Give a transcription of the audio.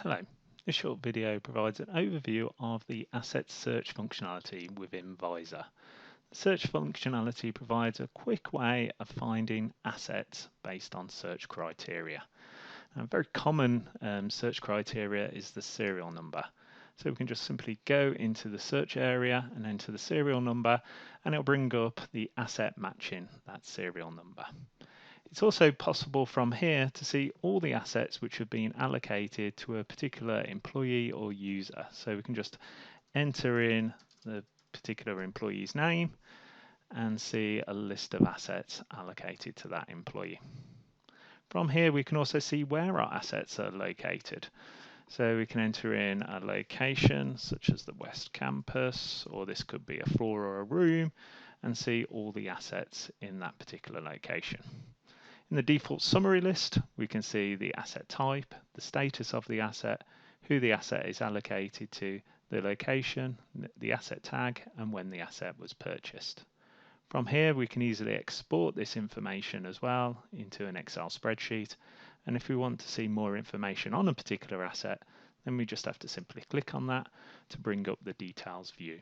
Hello. This short video provides an overview of the asset search functionality within VIZOR. The search functionality provides a quick way of finding assets based on search criteria. A very common search criteria is the serial number. So we can just simply go into the search area and enter the serial number, and it'll bring up the asset matching that serial number. It's also possible from here to see all the assets which have been allocated to a particular employee or user. So we can just enter in the particular employee's name and see a list of assets allocated to that employee. From here we can also see where our assets are located. So we can enter in a location such as the West Campus, or this could be a floor or a room, and see all the assets in that particular location. In the default summary list, we can see the asset type, the status of the asset, who the asset is allocated to, the location, the asset tag, and when the asset was purchased. From here, we can easily export this information as well into an Excel spreadsheet. And if we want to see more information on a particular asset, then we just have to simply click on that to bring up the details view.